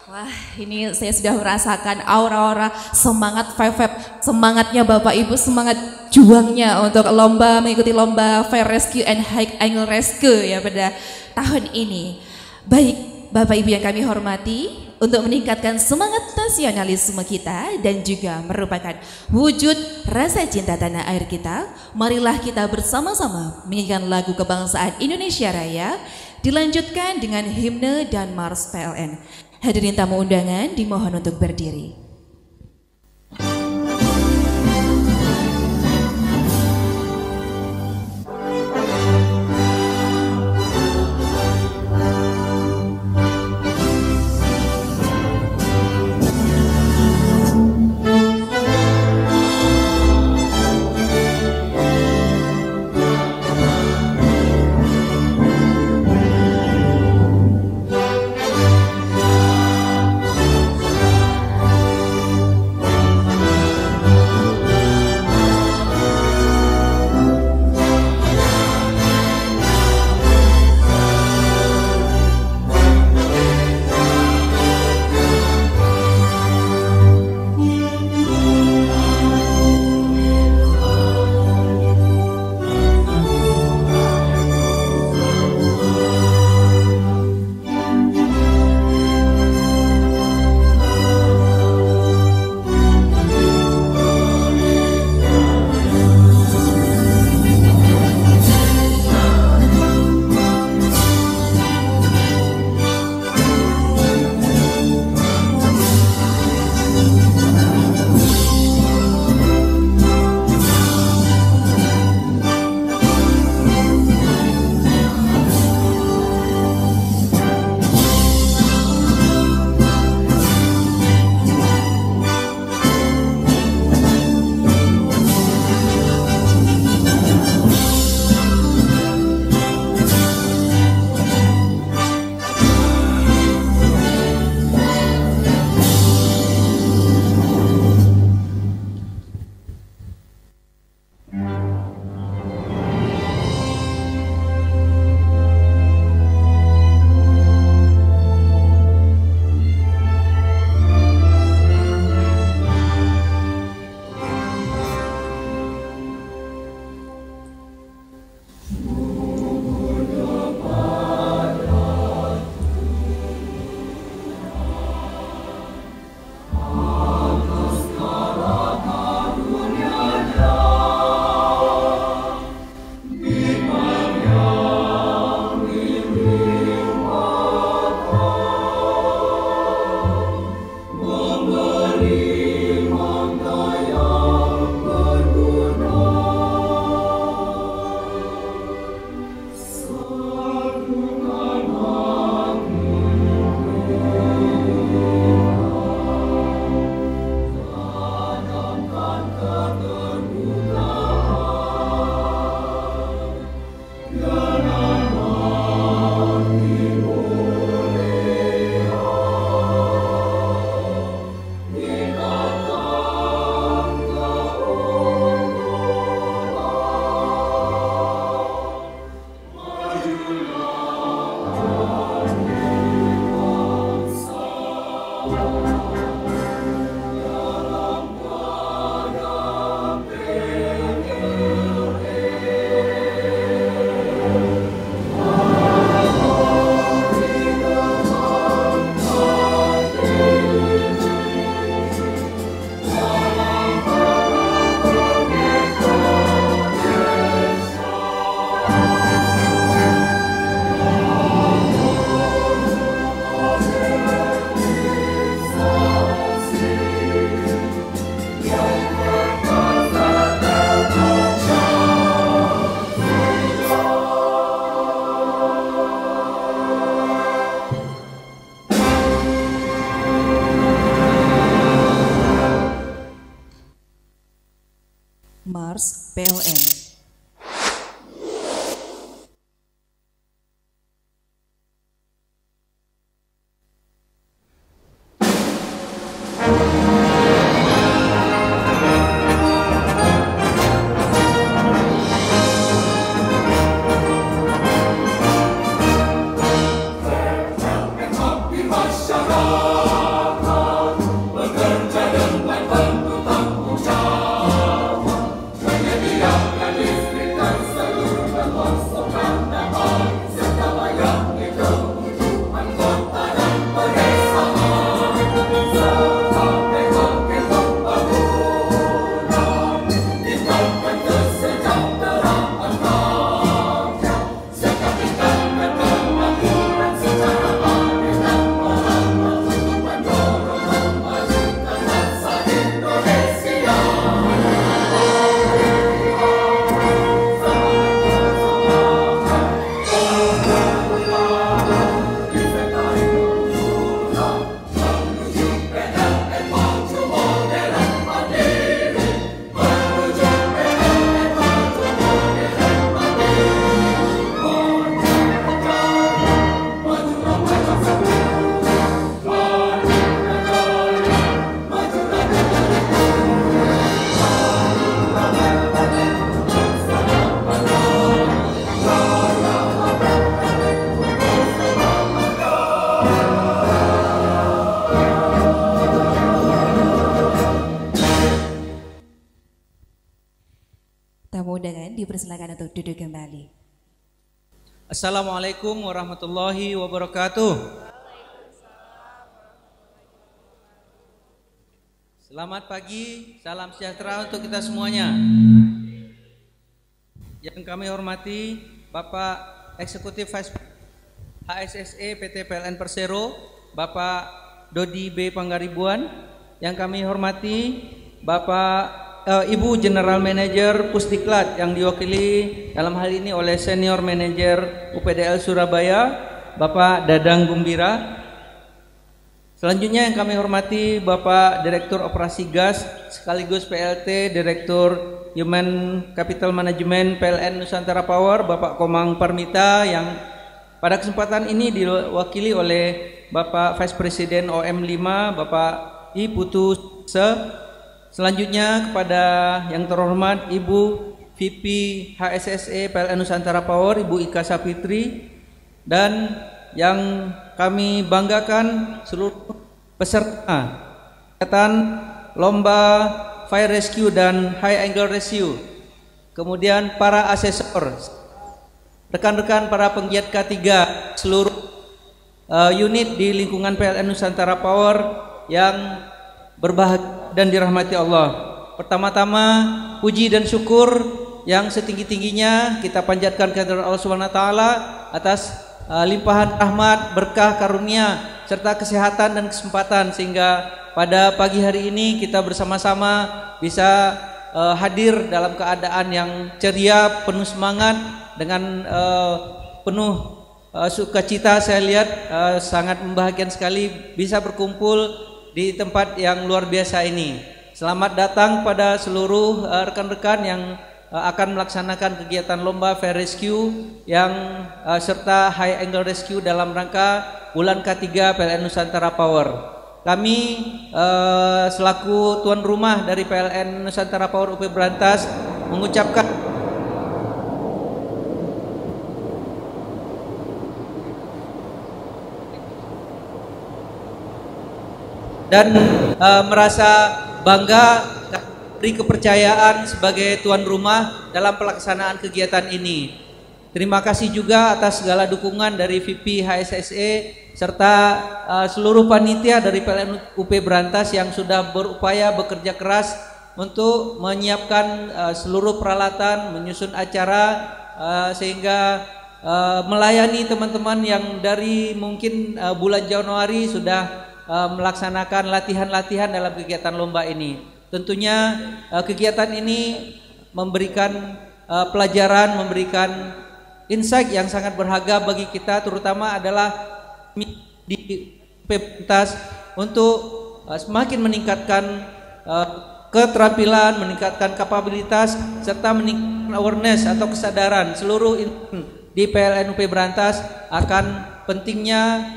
Wah, ini saya sudah merasakan aura-aura semangat vibe semangatnya Bapak Ibu, semangat juangnya untuk lomba, mengikuti lomba Fire Rescue and High Angle Rescue ya pada tahun ini. Baik, Bapak Ibu yang kami hormati, untuk meningkatkan semangat nasionalisme kita dan juga merupakan wujud rasa cinta tanah air kita, marilah kita bersama-sama menyanyikan lagu kebangsaan Indonesia Raya, dilanjutkan dengan himne dan Mars PLN. Hadirin tamu undangan dimohon untuk berdiri. Mars PLN. Masyarakat dipersilakan untuk duduk kembali. Assalamualaikum warahmatullahi wabarakatuh. Selamat pagi, salam sejahtera untuk kita semuanya. Yang kami hormati Bapak Eksekutif Vice HSSE PT PLN Persero, Bapak Dodi B. Panggaribuan. Yang kami hormati Bapak Ibu General Manager Pusdiklat yang diwakili dalam hal ini oleh Senior Manager UPDL Surabaya, Bapak Dadang Gumbira. Selanjutnya yang kami hormati Bapak Direktur Operasi Gas sekaligus PLT Direktur Human Capital Management PLN Nusantara Power, Bapak Komang Parmita, yang pada kesempatan ini diwakili oleh Bapak Vice President OM5, Bapak I Putu Se. Selanjutnya kepada yang terhormat Ibu VP HSSE PLN Nusantara Power, Ibu Ika Sapitri, dan yang kami banggakan seluruh peserta kegiatan lomba Fire Rescue dan High Angle Rescue, kemudian para asesor, rekan-rekan para penggiat K3, seluruh unit di lingkungan PLN Nusantara Power yang berbahagia dan dirahmati Allah. Pertama-tama puji dan syukur yang setinggi-tingginya kita panjatkan kehadirat Allah Subhanahu wa taala atas limpahan rahmat, berkah, karunia serta kesehatan dan kesempatan sehingga pada pagi hari ini kita bersama-sama bisa hadir dalam keadaan yang ceria, penuh semangat, dengan penuh sukacita. Saya lihat sangat membahagiakan sekali bisa berkumpul di tempat yang luar biasa ini. Selamat datang pada seluruh rekan-rekan yang akan melaksanakan kegiatan lomba Fire Rescue yang serta High Angle Rescue dalam rangka bulan K3 PLN Nusantara Power. Kami selaku tuan rumah dari PLN Nusantara Power UP Berantas mengucapkan dan merasa bangga beri kepercayaan sebagai tuan rumah dalam pelaksanaan kegiatan ini. Terima kasih juga atas segala dukungan dari VP HSSE serta seluruh panitia dari PLN UP Berantas yang sudah berupaya bekerja keras untuk menyiapkan seluruh peralatan, menyusun acara sehingga melayani teman-teman yang dari mungkin bulan Januari sudah melaksanakan latihan-latihan dalam kegiatan lomba ini. Tentunya kegiatan ini memberikan pelajaran, memberikan insight yang sangat berharga bagi kita, terutama adalah di Pemtas untuk semakin meningkatkan keterampilan, meningkatkan kapabilitas serta meningkatkan awareness atau kesadaran seluruh di PLN UP Berantas akan pentingnya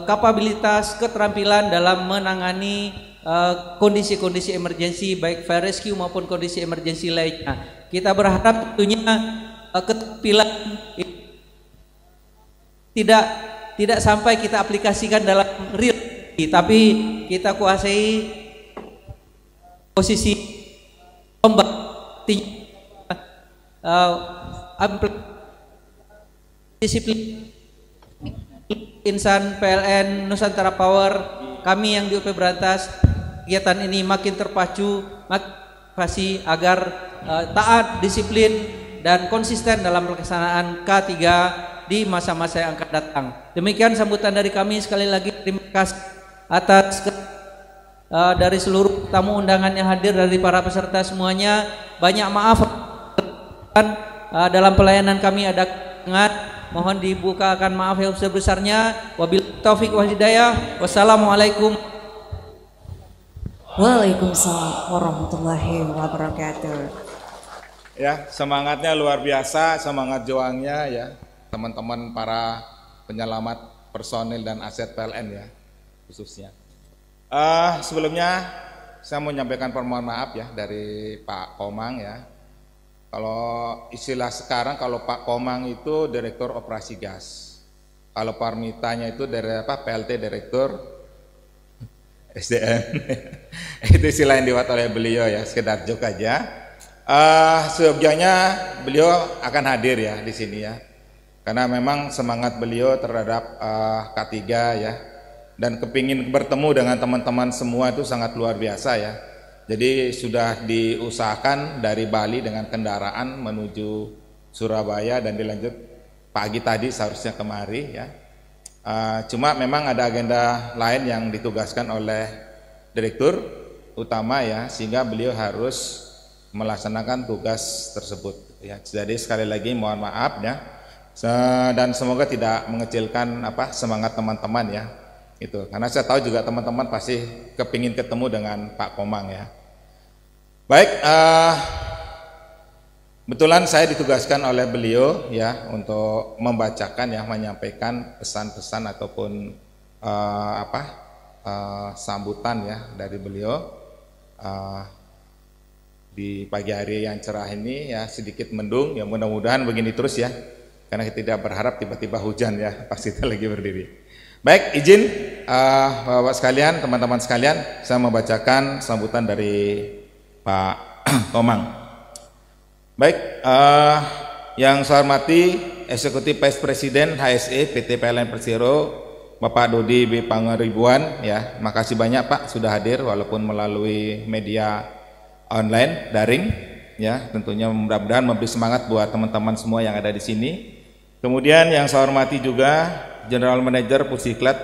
kapabilitas, keterampilan dalam menangani kondisi-kondisi emergensi baik fire rescue maupun kondisi emergensi lainnya. Kita berharap tentunya keterampilan tidak sampai kita aplikasikan dalam real, tapi kita kuasai posisi lomba disiplin insan PLN Nusantara Power, kami yang di UP Berantas, kegiatan ini makin terpacu, makin agar taat, disiplin dan konsisten dalam pelaksanaan K3 di masa-masa yang akan datang. Demikian sambutan dari kami. Sekali lagi terima kasih atas dari seluruh tamu undangan yang hadir, dari para peserta semuanya. Banyak maaf dalam pelayanan kami ada kekurangan. Mohon dibukakan maaf yang sebesarnya. Wabillahi taufik wal hidayah. Wassalamualaikum. Waalaikumsalam warahmatullahi wabarakatuh. Ya, semangatnya luar biasa, semangat juangnya ya, teman-teman para penyelamat personil dan aset PLN ya, khususnya. Sebelumnya saya mau menyampaikan permohonan maaf ya dari Pak Komang ya. Kalau istilah sekarang, kalau Pak Komang itu Direktur Operasi Gas, kalau Parmitanya itu dari PLT Direktur SDM. Itu istilah yang dibuat oleh beliau ya, sekedar joke aja. Seyogyanya beliau akan hadir ya di sini ya, karena memang semangat beliau terhadap K3 ya, dan kepingin bertemu dengan teman-teman semua itu sangat luar biasa ya. Jadi sudah diusahakan dari Bali dengan kendaraan menuju Surabaya dan dilanjut pagi tadi seharusnya kemari ya. Cuma memang ada agenda lain yang ditugaskan oleh Direktur Utama ya, sehingga beliau harus melaksanakan tugas tersebut ya. Jadi sekali lagi mohon maaf ya, dan semoga tidak mengecilkan semangat teman-teman ya. Itu karena saya tahu juga teman-teman pasti kepingin ketemu dengan Pak Komang ya. Baik, kebetulan saya ditugaskan oleh beliau ya untuk membacakan ya, menyampaikan pesan-pesan ataupun sambutan ya dari beliau di pagi hari yang cerah ini ya, sedikit mendung ya, mudah-mudahan begini terus ya, karena kita tidak berharap tiba-tiba hujan ya pas kita lagi berdiri. Baik, izin Bapak sekalian, teman-teman sekalian, saya membacakan sambutan dari Pak Komang. Baik, yang saya hormati Eksekutif Vice Presiden HSE PT PLN Persero, Bapak Dodi B. Pangaribuan ya, makasih banyak Pak sudah hadir walaupun melalui media online daring ya, tentunya mudah-mudahan memberi semangat buat teman-teman semua yang ada di sini. Kemudian yang saya hormati juga General Manager Pusiklat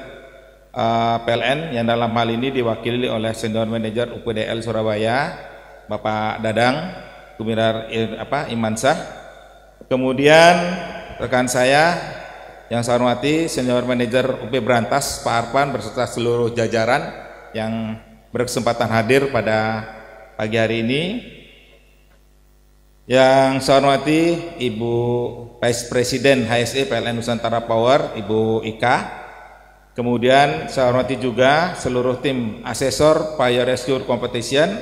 PLN yang dalam hal ini diwakili oleh Senior Manager UPDL Surabaya Bapak Dadang Gumilar Imansah. Kemudian rekan saya yang saya hormati Senior Manager UP Berantas Pak Arpan beserta seluruh jajaran yang berkesempatan hadir pada pagi hari ini. Yang saya hormati Ibu Vice Presiden HSE PLN Nusantara Power, Ibu Ika. Kemudian saya hormati juga seluruh tim asesor Fire Rescue Competition.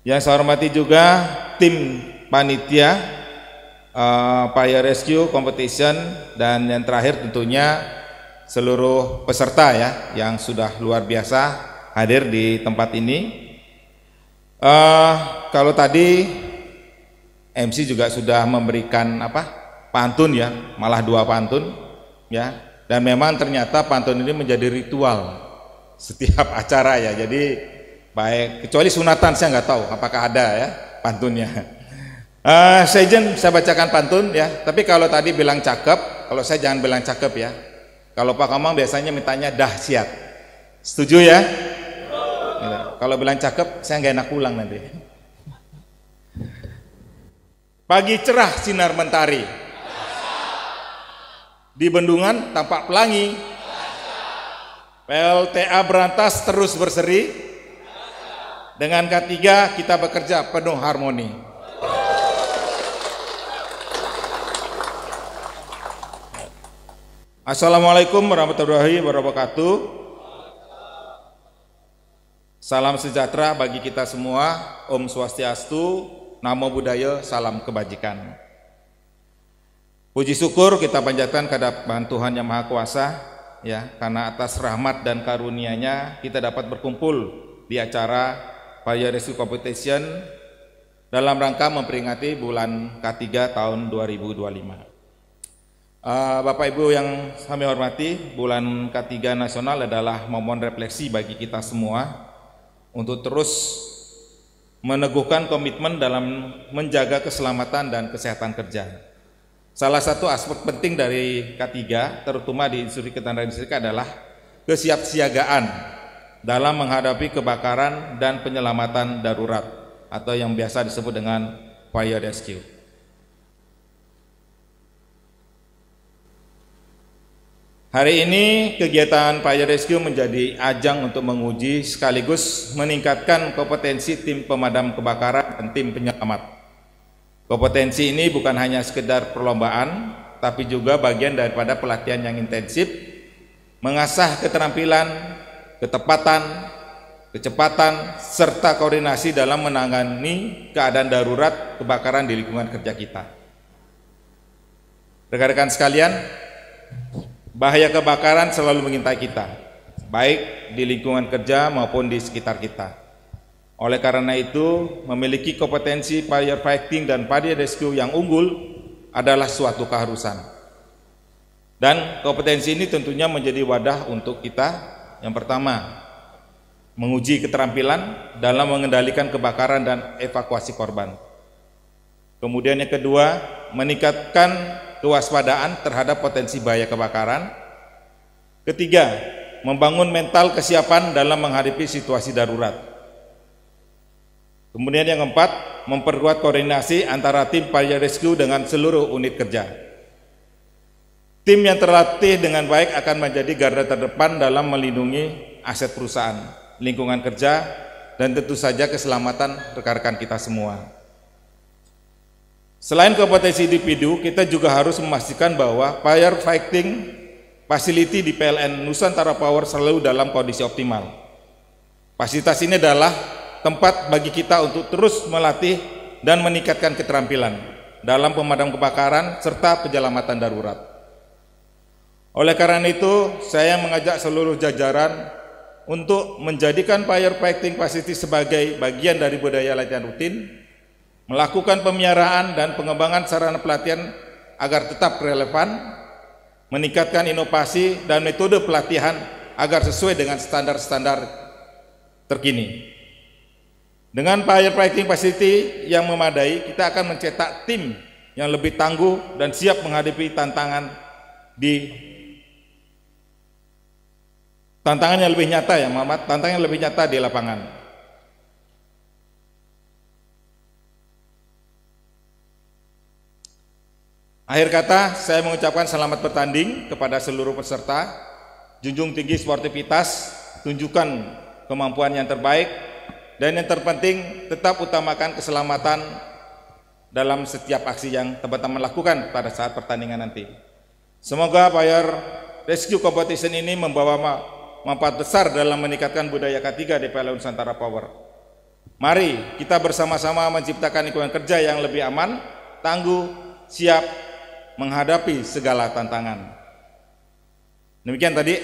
Yang saya hormati juga tim panitia Fire Rescue Competition, dan yang terakhir tentunya seluruh peserta ya yang sudah luar biasa hadir di tempat ini. Kalau tadi MC juga sudah memberikan pantun ya, malah 2 pantun ya, dan memang ternyata pantun ini menjadi ritual setiap acara ya. Jadi baik, kecuali sunatan saya nggak tahu apakah ada ya pantunnya. Saya bacakan pantun ya, tapi kalau tadi bilang cakep, kalau saya jangan bilang cakep ya. Kalau Pak Komang biasanya mintanya dahsyat, setuju ya? Kalau bilang cakep saya nggak enak pulang nanti. Pagi cerah sinar mentari, di bendungan tampak pelangi, PLTA Berantas terus berseri, dengan K3 kita bekerja penuh harmoni. Assalamualaikum warahmatullahi wabarakatuh. Salam sejahtera bagi kita semua. Om Swastiastu, Namo Buddhaya, salam kebajikan. Puji syukur kita panjatkan kehadirat Tuhan Yang Maha Kuasa ya, karena atas rahmat dan karunia-Nya kita dapat berkumpul di acara Fire Rescue Competition dalam rangka memperingati bulan K3 tahun 2025. Bapak Ibu yang kami hormati, bulan K3 nasional adalah momen refleksi bagi kita semua untuk terus meneguhkan komitmen dalam menjaga keselamatan dan kesehatan kerja. Salah satu aspek penting dari K3, terutama di industri ketenagaan listrik, adalah kesiapsiagaan dalam menghadapi kebakaran dan penyelamatan darurat atau yang biasa disebut dengan fire rescue. Hari ini kegiatan Fire Rescue menjadi ajang untuk menguji sekaligus meningkatkan kompetensi tim pemadam kebakaran dan tim penyelamat. Kompetensi ini bukan hanya sekedar perlombaan, tapi juga bagian daripada pelatihan yang intensif, mengasah keterampilan, ketepatan, kecepatan, serta koordinasi dalam menangani keadaan darurat kebakaran di lingkungan kerja kita. Rekan-rekan sekalian, bahaya kebakaran selalu mengintai kita, baik di lingkungan kerja maupun di sekitar kita. Oleh karena itu, memiliki kompetensi firefighting dan fire rescue yang unggul adalah suatu keharusan. Dan kompetensi ini tentunya menjadi wadah untuk kita. Yang pertama, menguji keterampilan dalam mengendalikan kebakaran dan evakuasi korban. Kemudian yang kedua, meningkatkan kewaspadaan terhadap potensi bahaya kebakaran. Ketiga, membangun mental kesiapan dalam menghadapi situasi darurat. Kemudian yang keempat, memperkuat koordinasi antara tim fire rescue dengan seluruh unit kerja. Tim yang terlatih dengan baik akan menjadi garda terdepan dalam melindungi aset perusahaan, lingkungan kerja, dan tentu saja keselamatan rekan-rekan kita semua. Selain kompetensi individu, kita juga harus memastikan bahwa firefighting facility di PLN Nusantara Power selalu dalam kondisi optimal. Fasilitas ini adalah tempat bagi kita untuk terus melatih dan meningkatkan keterampilan dalam pemadam kebakaran serta penyelamatan darurat. Oleh karena itu, saya mengajak seluruh jajaran untuk menjadikan firefighting facility sebagai bagian dari budaya latihan rutin, melakukan pemeliharaan dan pengembangan sarana pelatihan agar tetap relevan, meningkatkan inovasi dan metode pelatihan agar sesuai dengan standar-standar terkini. Dengan firefighting facility yang memadai, kita akan mencetak tim yang lebih tangguh dan siap menghadapi tantangan yang lebih nyata ya, Muhammad, tantangan yang lebih nyata di lapangan. Akhir kata, saya mengucapkan selamat bertanding kepada seluruh peserta. Junjung tinggi sportivitas, tunjukkan kemampuan yang terbaik, dan yang terpenting tetap utamakan keselamatan dalam setiap aksi yang teman-teman lakukan pada saat pertandingan nanti. Semoga Fire Rescue Competition ini membawa manfaat besar dalam meningkatkan budaya K3 di PLN Nusantara Power. Mari kita bersama-sama menciptakan lingkungan kerja yang lebih aman, tangguh, siap menghadapi segala tantangan. Demikian tadi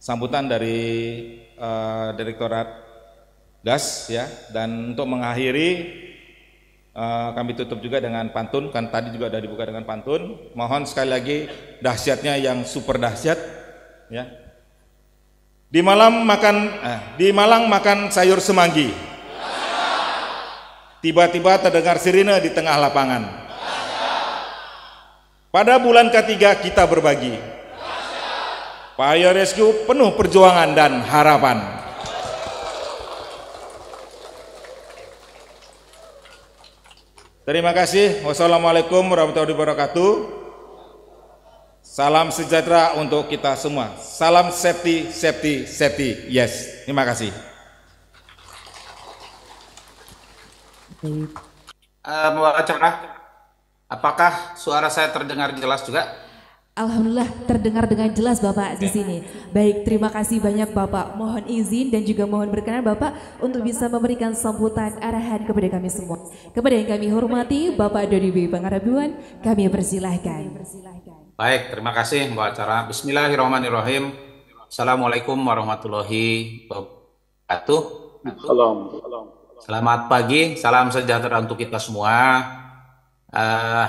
sambutan dari Direktorat Gas ya, dan untuk mengakhiri kami tutup juga dengan pantun, kan tadi juga sudah dibuka dengan pantun. Mohon sekali lagi dahsyatnya yang super dahsyat ya. Di Malang makan sayur semanggi. Tiba-tiba terdengar sirine di tengah lapangan. Pada bulan ketiga kita berbagi. Fire Rescue penuh perjuangan dan harapan. Terima kasih. Wassalamualaikum warahmatullahi wabarakatuh. Salam sejahtera untuk kita semua. Salam safety, safety, safety. Yes. Terima kasih. Mbak Acara, apakah suara saya terdengar jelas juga? Alhamdulillah terdengar dengan jelas Bapak di sini. Baik, terima kasih banyak Bapak. Mohon izin dan juga mohon berkenan Bapak untuk bisa memberikan sambutan arahan kepada kami semua. Kepada yang kami hormati Bapak Dodi B. Pangarabuan, kami persilahkan. Baik, terima kasih Mbak Acara. Bismillahirrahmanirrahim. Assalamualaikum warahmatullahi wabarakatuh. Selamat pagi, salam sejahtera untuk kita semua.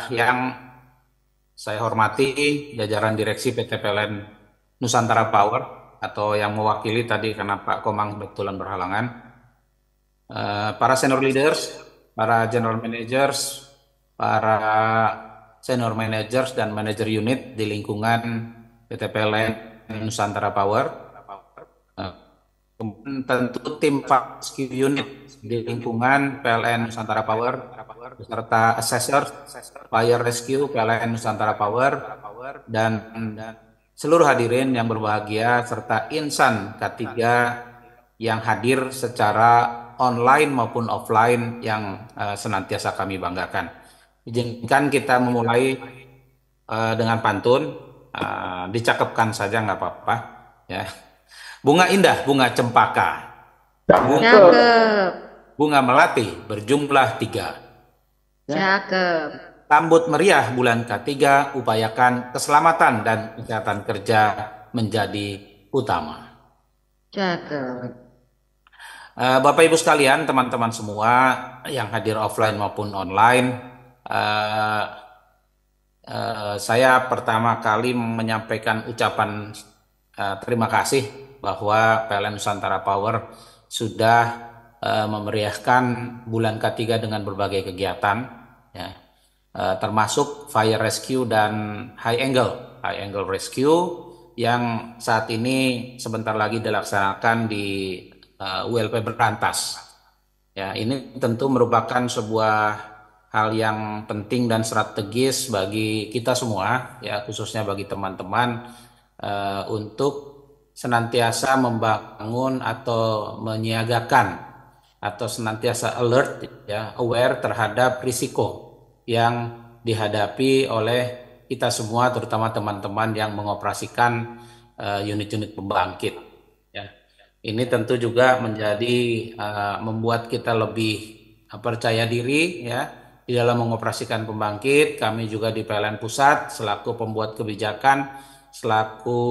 Yang saya hormati jajaran direksi PT PLN Nusantara Power, atau yang mewakili tadi karena Pak Komang kebetulan berhalangan, para senior leaders, para general managers, para senior managers dan manajer unit di lingkungan PT PLN Nusantara Power, kemudian tentu tim rescue unit di lingkungan PLN Nusantara Power, beserta assessor Fire Rescue PLN Nusantara Power, dan seluruh hadirin yang berbahagia, serta insan K3 yang hadir secara online maupun offline yang senantiasa kami banggakan. Izinkan kita memulai dengan pantun, dicakepkan saja nggak apa-apa ya. Bunga indah, bunga cempaka, bunga melati berjumlah 3. Cakep. Sambut meriah bulan K3, upayakan keselamatan dan kesehatan kerja menjadi utama. Cakep. Bapak Ibu sekalian, teman-teman semua yang hadir offline maupun online, eh, saya pertama kali menyampaikan ucapan terima kasih bahwa PLN Nusantara Power sudah memeriahkan bulan ketiga dengan berbagai kegiatan, ya, termasuk fire rescue dan high angle rescue yang saat ini sebentar lagi dilaksanakan di ULP Berantas. Ya, ini tentu merupakan sebuah hal yang penting dan strategis bagi kita semua, ya, khususnya bagi teman-teman untuk senantiasa membangun atau menyiagakan atau senantiasa alert, ya, aware terhadap risiko yang dihadapi oleh kita semua, terutama teman-teman yang mengoperasikan unit-unit pembangkit. Ya. Ini tentu juga menjadi membuat kita lebih percaya diri, ya, di dalam mengoperasikan pembangkit. Kami juga di PLN Pusat selaku pembuat kebijakan, selaku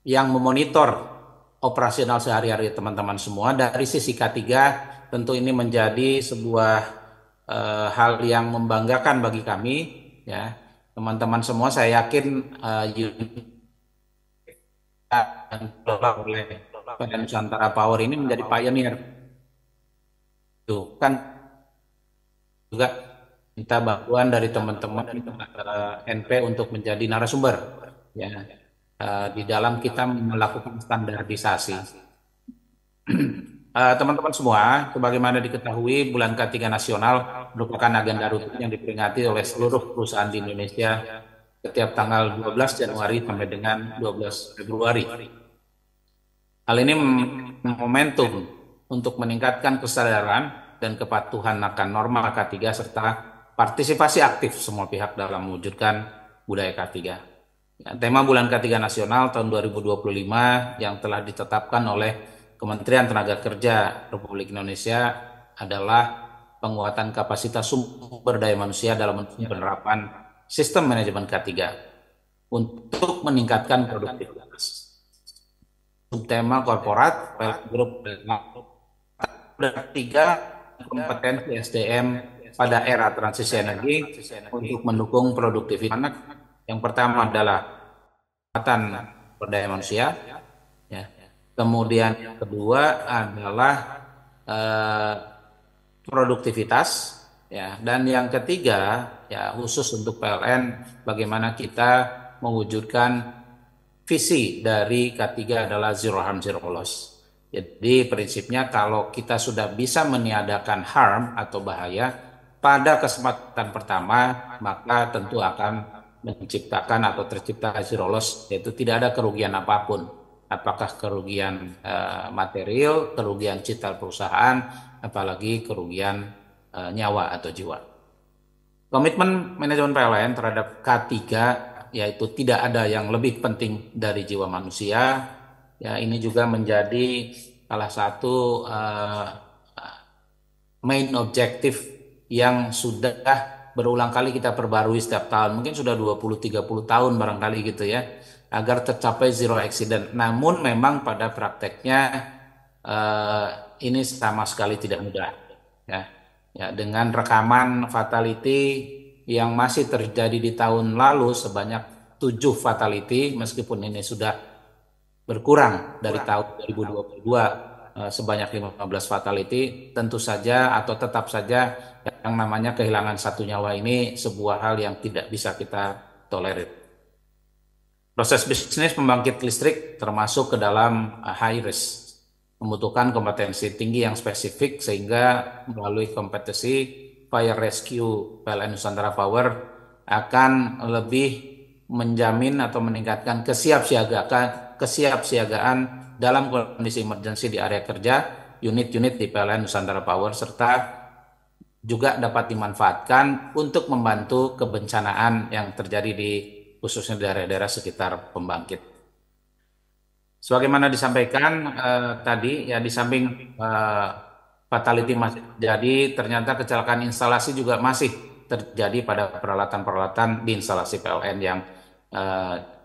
yang memonitor operasional sehari-hari teman-teman semua. Dari sisi K3 tentu ini menjadi sebuah hal yang membanggakan bagi kami, ya, teman-teman semua. Saya yakin oleh PLN Nusantara Power ini menjadi pioneer. Tuh kan juga minta bantuan dari teman-teman NP untuk menjadi narasumber, ya, di dalam kita melakukan standarisasi. Teman-teman semua, sebagaimana diketahui, bulan ketiga nasional merupakan agenda rutin yang diperingati oleh seluruh perusahaan di Indonesia setiap tanggal 12 Januari sampai dengan 12 Februari. Hal ini momentum untuk meningkatkan kesadaran dan kepatuhan akan norma K3 serta partisipasi aktif semua pihak dalam mewujudkan budaya K3. Ya, tema bulan K3 nasional tahun 2025 yang telah ditetapkan oleh Kementerian Tenaga Kerja Republik Indonesia adalah penguatan kapasitas sumber daya manusia dalam penerapan sistem manajemen K3 untuk meningkatkan produktivitas. Subtema korporat grup ketiga, kompetensi SDM pada era transisi energi untuk mendukung produktivitas. Yang pertama adalah peningkatan sumber daya manusia, ya. Kemudian yang kedua adalah produktivitas, ya, dan yang ketiga, ya, khusus untuk PLN, bagaimana kita mewujudkan visi dari K3 adalah zero harm zero loss. Jadi prinsipnya kalau kita sudah bisa meniadakan harm atau bahaya pada kesempatan pertama, maka tentu akan menciptakan atau tercipta zero loss, yaitu tidak ada kerugian apapun. Apakah kerugian material, kerugian citra perusahaan, apalagi kerugian nyawa atau jiwa. Komitmen manajemen PLN terhadap K3 yaitu tidak ada yang lebih penting dari jiwa manusia. Ya, ini juga menjadi salah satu main objektif yang sudah berulang kali kita perbarui setiap tahun. Mungkin sudah 20-30 tahun barangkali gitu, ya, agar tercapai zero accident. Namun memang pada prakteknya ini sama sekali tidak mudah, ya. Ya, dengan rekaman fatality yang masih terjadi di tahun lalu sebanyak 7 fatality, meskipun ini sudah berkurang dari tahun 2022 sebanyak 15 fatality, tentu saja atau tetap saja yang namanya kehilangan satu nyawa ini sebuah hal yang tidak bisa kita tolerir. Proses bisnis pembangkit listrik termasuk ke dalam high risk, membutuhkan kompetensi tinggi yang spesifik, sehingga melalui kompetensi fire rescue PLN Nusantara Power akan lebih menjamin atau meningkatkan kesiapsiagaan dalam kondisi emergensi di area kerja unit-unit di PLN Nusantara Power, serta juga dapat dimanfaatkan untuk membantu kebencanaan yang terjadi di khususnya daerah-daerah sekitar pembangkit. Sebagaimana disampaikan tadi, ya, di samping fatality masih terjadi, ternyata kecelakaan instalasi juga masih terjadi pada peralatan-peralatan di instalasi PLN yang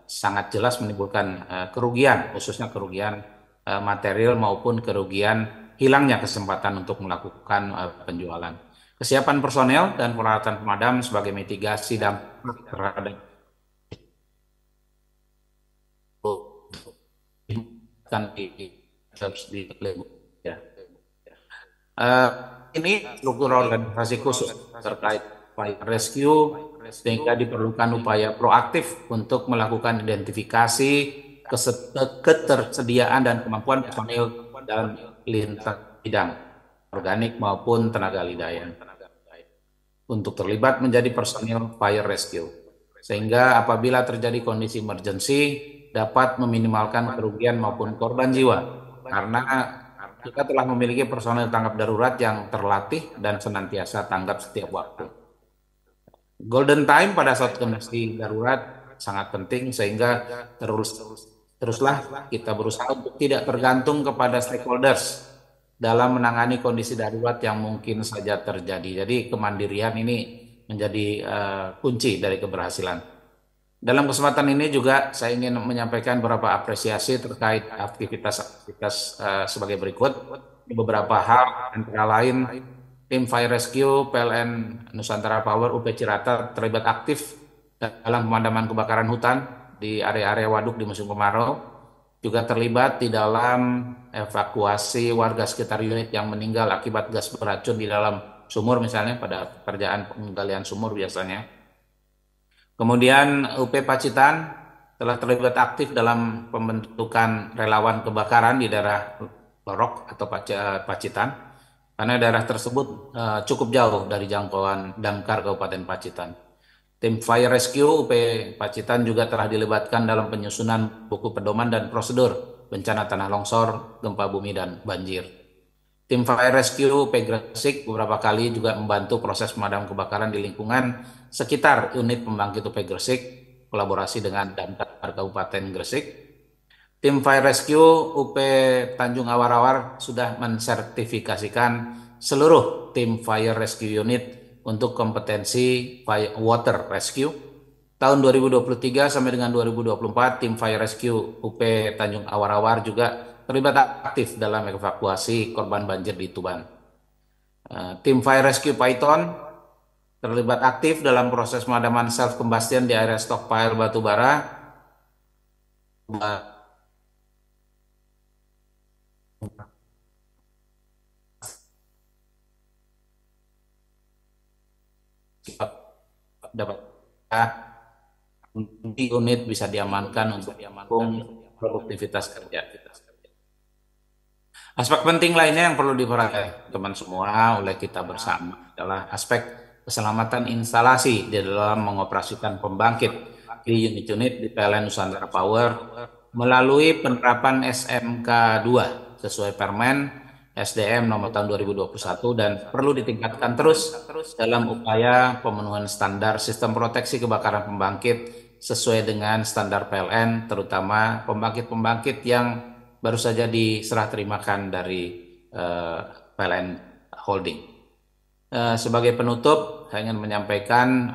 sangat jelas menimbulkan kerugian, khususnya kerugian material maupun kerugian hilangnya kesempatan untuk melakukan penjualan. Kesiapan personel dan peralatan pemadam sebagai mitigasi dampak terhadap ya. Ini struktur organisasi khusus terkait fire rescue sehingga diperlukan upaya proaktif untuk melakukan identifikasi ketersediaan dan kemampuan personil dan lintas bidang organik maupun tenaga lidayan untuk terlibat menjadi personil fire rescue, sehingga apabila terjadi kondisi emergency dapat meminimalkan kerugian maupun korban jiwa, karena kita telah memiliki personil tanggap darurat yang terlatih dan senantiasa tanggap setiap waktu. Golden time pada saat kondisi darurat sangat penting, sehingga teruslah kita berusaha untuk tidak tergantung kepada stakeholders dalam menangani kondisi darurat yang mungkin saja terjadi. Jadi kemandirian ini menjadi kunci dari keberhasilan. Dalam kesempatan ini juga saya ingin menyampaikan beberapa apresiasi terkait aktivitas sebagai berikut. Beberapa hal antara lain tim Fire Rescue PLN Nusantara Power UP Cirata terlibat aktif dalam pemadaman kebakaran hutan di area-area waduk di musim kemarau. Juga terlibat di dalam evakuasi warga sekitar unit yang meninggal akibat gas beracun di dalam sumur, misalnya pada pekerjaan penggalian sumur biasanya. Kemudian UP Pacitan telah terlibat aktif dalam pembentukan relawan kebakaran di daerah Lorok atau Pacitan, karena daerah tersebut cukup jauh dari jangkauan damkar Kabupaten Pacitan. Tim Fire Rescue UP Pacitan juga telah dilibatkan dalam penyusunan buku pedoman dan prosedur bencana tanah longsor, gempa bumi, dan banjir. Tim Fire Rescue UP Gresik beberapa kali juga membantu proses pemadam kebakaran di lingkungan sekitar unit pembangkit UP Gresik, kolaborasi dengan damkar Kabupaten Gresik. Tim Fire Rescue UP Tanjung Awar-Awar sudah mensertifikasikan seluruh tim Fire Rescue Unit untuk kompetensi water rescue. Tahun 2023 sampai dengan 2024, tim Fire Rescue UP Tanjung Awar-Awar juga terlibat aktif dalam evakuasi korban banjir di Tuban. Tim Fire Rescue Python terlibat aktif dalam proses pemadaman self-combustion di area stockpile batubara. Dapat unit bisa diamankan untuk produktivitas kerja. Aspek penting lainnya yang perlu diperhatikan teman semua oleh kita bersama adalah aspek keselamatan instalasi di dalam mengoperasikan pembangkit di unit-unit di PLN Nusantara Power melalui penerapan SMK 2 sesuai Permen SDM nomor tahun 2021 dan perlu ditingkatkan terus dalam upaya pemenuhan standar sistem proteksi kebakaran pembangkit sesuai dengan standar PLN, terutama pembangkit-pembangkit yang baru saja diserah terimakan dari PLN Holding. Sebagai penutup, saya ingin menyampaikan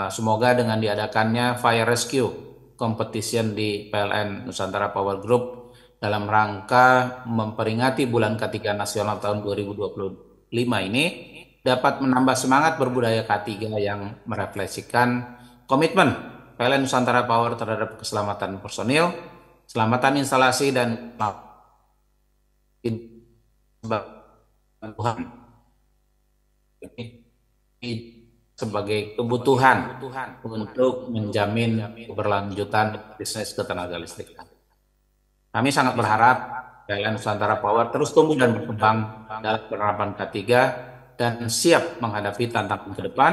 semoga dengan diadakannya Fire Rescue Competition di PLN Nusantara Power Group dalam rangka memperingati Bulan K3 Nasional tahun 2025 ini dapat menambah semangat berbudaya K3 yang merefleksikan komitmen PLN Nusantara Power terhadap keselamatan personil, keselamatan instalasi, dan sebagai kebutuhan untuk menjamin keberlanjutan bisnis ketenaga listrikan. Kami sangat berharap PLN Nusantara Power terus tumbuh dan berkembang dalam penerapan K3 dan siap menghadapi tantangan ke depan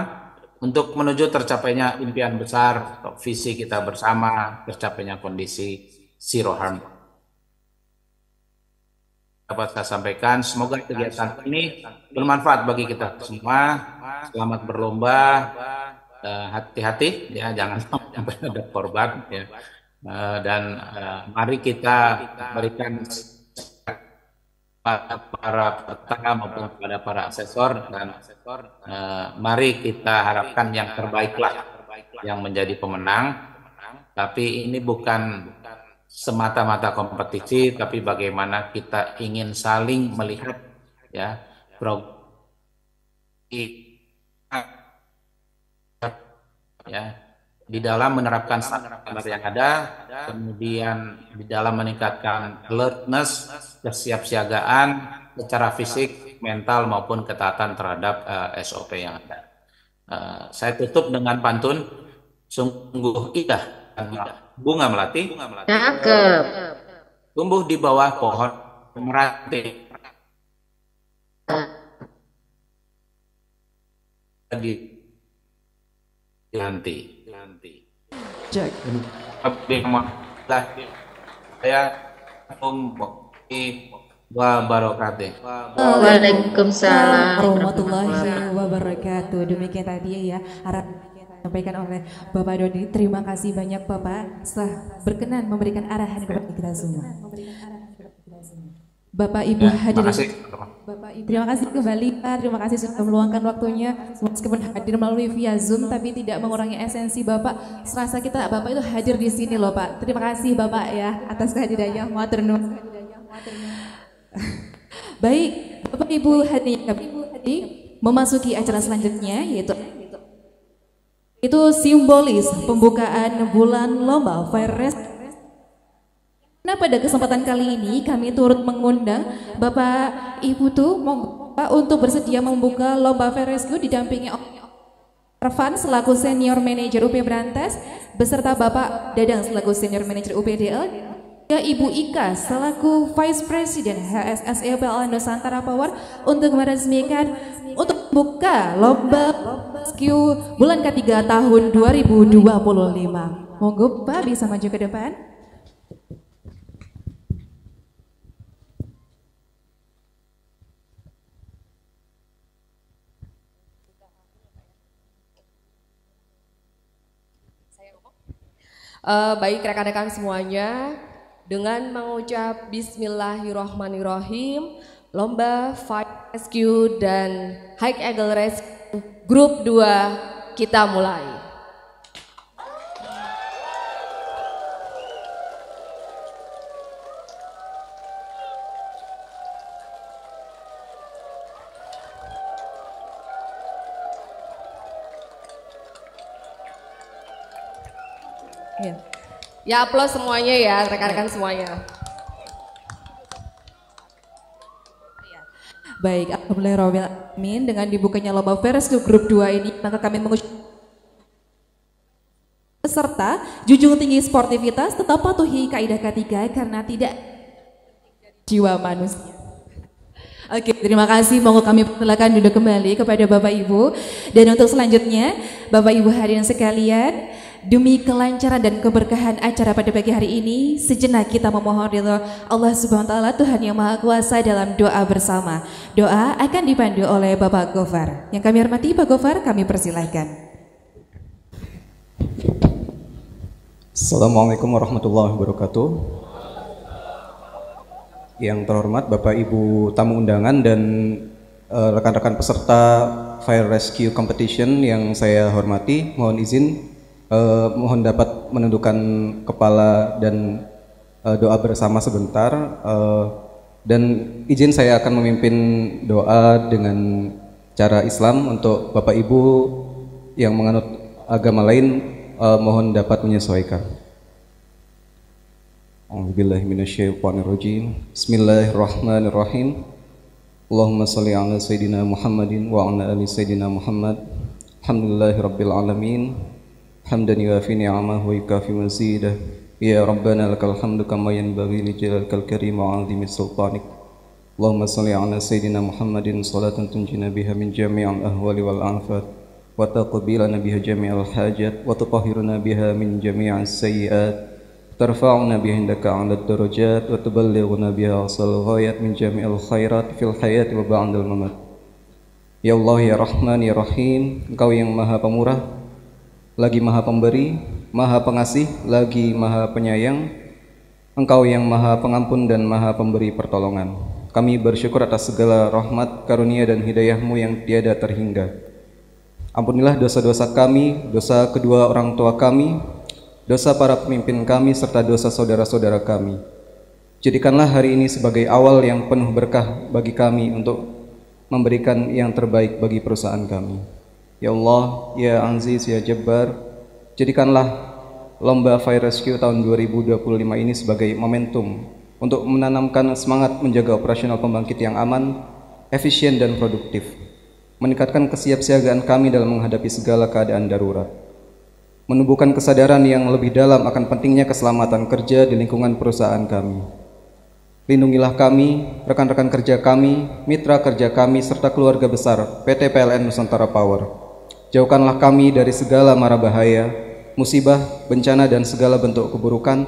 untuk menuju tercapainya impian besar, visi kita bersama, tercapainya kondisi zero harm. Dapat saya sampaikan, semoga kegiatan ini bermanfaat bagi kita semua. Selamat berlomba, hati-hati ya, jangan sampai ada korban ya. Dan mari kita berikan para peserta maupun kepada para asesor, dan mari kita harapkan yang terbaiklah yang menjadi pemenang. Tapi ini bukan semata-mata kompetisi, tapi bagaimana kita ingin saling melihat ya ya di dalam menerapkan standar yang ada, kemudian di dalam meningkatkan alertness, kesiapsiagaan secara fisik, mental maupun ketaatan terhadap SOP yang ada. Saya tutup dengan pantun, sungguh indah bunga melati, Cakep. tumbuh di bawah pohon meranti, nanti. Jack. Saya wabarakatuh. Waalaikumsalam Warahmatullahi wabarakatuh. Demikian tadi ya harap disampaikan oleh Bapak Dodi. Terima kasih banyak Bapak telah berkenan memberikan arahan kepada kita semua. Bapak Ibu hadirin. Bapak Ibu, terima kasih kembali Pak. Terima kasih sudah meluangkan waktunya meskipun hadir melalui via Zoom tapi tidak mengurangi esensi Bapak. Serasa kita Bapak itu hadir di sini loh Pak. Terima kasih Bapak ya atas kehadirannya. Baik, Bapak Ibu hadirin kami memasuki acara selanjutnya yaitu itu simbolis pembukaan bulan lomba Fire Rescue. Nah pada kesempatan kali ini kami turut mengundang Bapak Ibu tuh untuk bersedia membuka lomba Fire Rescue didampingi Irfan selaku Senior Manager UP Brantas beserta Bapak Dadang selaku Senior Manager UPDL, Ibu Ika selaku Vice President HSSE PLN Nusantara Power untuk meresmikan untuk membuka lomba rescue bulan ketiga tahun 2025. Monggo Pak bisa maju ke depan. Baik rekan-rekan semuanya, dengan mengucap Bismillahirrohmanirrohim, lomba Fire Rescue dan High Eagle Rescue Grup 2 kita mulai. Ya aplaus semuanya ya rekan-rekan semuanya. Baik, alhamdulillahirrahmanirrahim dengan dibukanya lomba Fire Rescue Grup 2 ini maka kami mengucapkan peserta junjung tinggi sportivitas tetap patuhi kaidah ketiga karena tidak jiwa manusia. Oke, terima kasih. Monggo kami persilakan duduk kembali kepada Bapak Ibu. Dan untuk selanjutnya, Bapak Ibu hadirin sekalian, demi kelancaran dan keberkahan acara pada pagi hari ini, sejenak kita memohon ridho Allah Subhanahu wa taala Tuhan yang Maha Kuasa dalam doa bersama. Doa akan dipandu oleh Bapak Gofar. Yang kami hormati Pak Gofar, kami persilakan. Assalamualaikum warahmatullahi wabarakatuh. Yang terhormat Bapak Ibu tamu undangan dan rekan-rekan peserta Fire Rescue Competition yang saya hormati, mohon izin mohon dapat menundukkan kepala dan doa bersama sebentar, dan izin saya akan memimpin doa dengan cara Islam untuk Bapak Ibu yang menganut agama lain, mohon dapat menyesuaikan. A'udzubillahi minasyaitonirrajim. Bismillahirrahmanirrahim. Allahumma shalli ala sayyidina Muhammadin wa ala ali sayyidina Muhammad. Alhamdulillahirabbil alamin. Hamdan yuafi ni'amahu wa yukafi mazidah. Ya Rabbana lakal hamdu kama yanbaghi li jalalil karim wa 'azimi sultanik. Allahumma shalli ala sayyidina Muhammadin salatan tunjina biha min jami'il ahwali wal afat wa taqbilana biha jami'al hajat wa tutahhiruna biha min jami'is sayyi'at. ترفعنا بها عندك على الدرجات وتبلغنا بها أقصى الغايات من جميع الخيرات في الحياة وبعد الممات. Ya Allah, ya Rahman, ya Rahim, Engkau yang Maha Pemurah, lagi Maha Pemberi, Maha Pengasih, lagi Maha Penyayang. Engkau yang Maha Pengampun dan Maha Pemberi pertolongan. Kami bersyukur atas segala rahmat, karunia dan hidayah-Mu yang tiada terhingga. Ampunilah dosa-dosa kami, dosa kedua orang tua kami, dosa para pemimpin kami, serta dosa saudara-saudara kami. Jadikanlah hari ini sebagai awal yang penuh berkah bagi kami untuk memberikan yang terbaik bagi perusahaan kami. Ya Allah, Ya Aziz, Ya Jabbar, jadikanlah Lomba Fire Rescue tahun 2025 ini sebagai momentum untuk menanamkan semangat menjaga operasional pembangkit yang aman, efisien dan produktif, meningkatkan kesiapsiagaan kami dalam menghadapi segala keadaan darurat, menumbuhkan kesadaran yang lebih dalam akan pentingnya keselamatan kerja di lingkungan perusahaan kami. Lindungilah kami, rekan-rekan kerja kami, mitra kerja kami, serta keluarga besar PT PLN Nusantara Power. Jauhkanlah kami dari segala mara bahaya, musibah, bencana dan segala bentuk keburukan,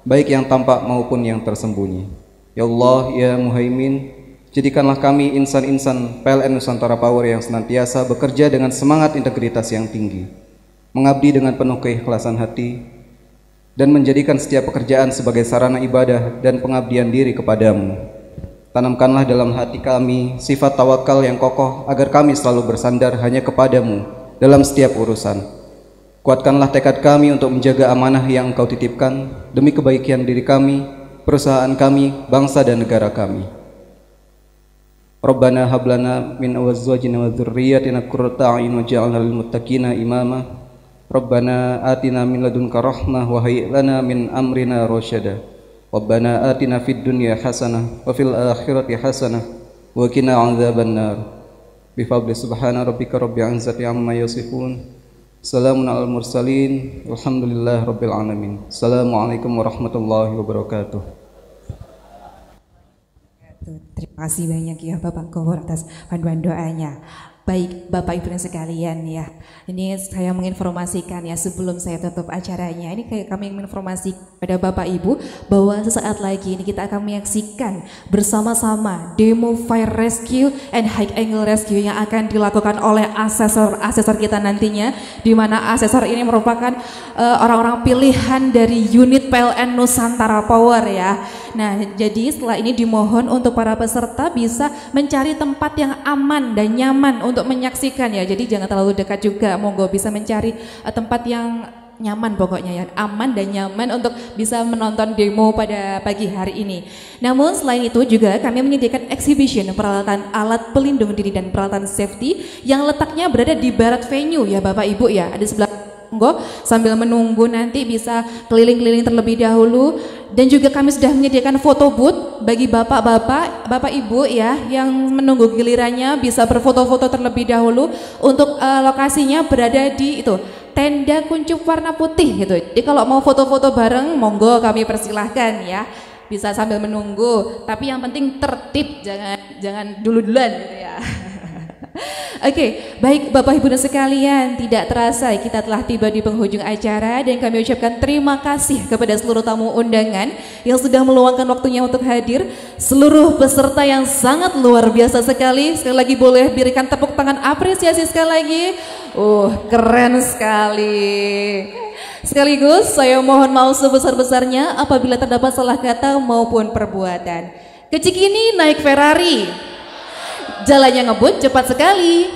baik yang tampak maupun yang tersembunyi. Ya Allah, Ya Muhaimin, jadikanlah kami insan-insan PLN Nusantara Power yang senantiasa bekerja dengan semangat integritas yang tinggi, mengabdi dengan penuh keikhlasan hati, dan menjadikan setiap pekerjaan sebagai sarana ibadah dan pengabdian diri kepadamu. Tanamkanlah dalam hati kami sifat tawakal yang kokoh agar kami selalu bersandar hanya kepadamu dalam setiap urusan. Kuatkanlah tekad kami untuk menjaga amanah yang Engkau titipkan demi kebaikan diri kami, perusahaan kami, bangsa dan negara kami. Rabbana hablana min azwajina wa dzurriyyatina qurrata a'yun waj'alna lil muttaqina imama. Rabbana atina min ladunka rahmah wa hayyi' lana min amrina rasyada. Rabbana atina fid dunya hasanah wa fil akhirati hasanah wa qina 'adzabannar. Bi fadli subhana rabbika rabbil izzati amma yasifun. Salamun 'alal mursalin. Walhamdulillahi rabbil alamin. Assalamualaikum warahmatullahi wabarakatuh. Terima kasih banyak ya Bapak Gofur atas panduan doanya. Baik Bapak Ibu sekalian ya, ini saya menginformasikan ya sebelum saya tutup acaranya, ini kami menginformasi pada Bapak Ibu bahwa sesaat lagi ini kita akan menyaksikan bersama-sama demo Fire Rescue and High Angle Rescue yang akan dilakukan oleh asesor kita nantinya, di mana asesor ini merupakan orang-orang pilihan dari unit PLN Nusantara Power ya. Nah, jadi setelah ini dimohon untuk para peserta bisa mencari tempat yang aman dan nyaman untuk menyaksikan ya. Jadi jangan terlalu dekat juga, monggo bisa mencari tempat yang nyaman pokoknya ya, aman dan nyaman untuk bisa menonton demo pada pagi hari ini. Namun selain itu juga kami menyediakan exhibition peralatan alat pelindung diri dan peralatan safety yang letaknya berada di barat venue ya Bapak Ibu ya, ada sebelah. Monggo sambil menunggu nanti bisa keliling-keliling terlebih dahulu, dan juga kami sudah menyediakan foto booth bagi bapak-bapak, bapak ibu ya yang menunggu gilirannya bisa berfoto-foto terlebih dahulu. Untuk lokasinya berada di itu tenda kuncup warna putih gitu. Jadi kalau mau foto-foto bareng monggo kami persilahkan ya, bisa sambil menunggu, tapi yang penting tertib, jangan dulu-duluan gitu ya. Oke, baik Bapak Ibu dan sekalian, tidak terasa kita telah tiba di penghujung acara dan kami ucapkan terima kasih kepada seluruh tamu undangan yang sudah meluangkan waktunya untuk hadir, seluruh peserta yang sangat luar biasa sekali. Sekali lagi boleh berikan tepuk tangan apresiasi sekali lagi. Keren sekali. Sekaligus saya mohon maaf sebesar-besarnya apabila terdapat salah kata maupun perbuatan. Kecik ini naik Ferrari, jalannya ngebut cepat sekali.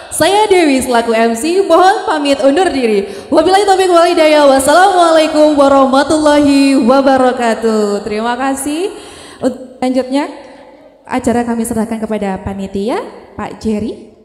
Saya Dewi selaku MC mohon pamit undur diri. Wabillahi taufiq wal hidayah. Wassalamualaikum warahmatullahi wabarakatuh. Terima kasih. Untuk selanjutnya acara kami serahkan kepada panitia Pak Jerry.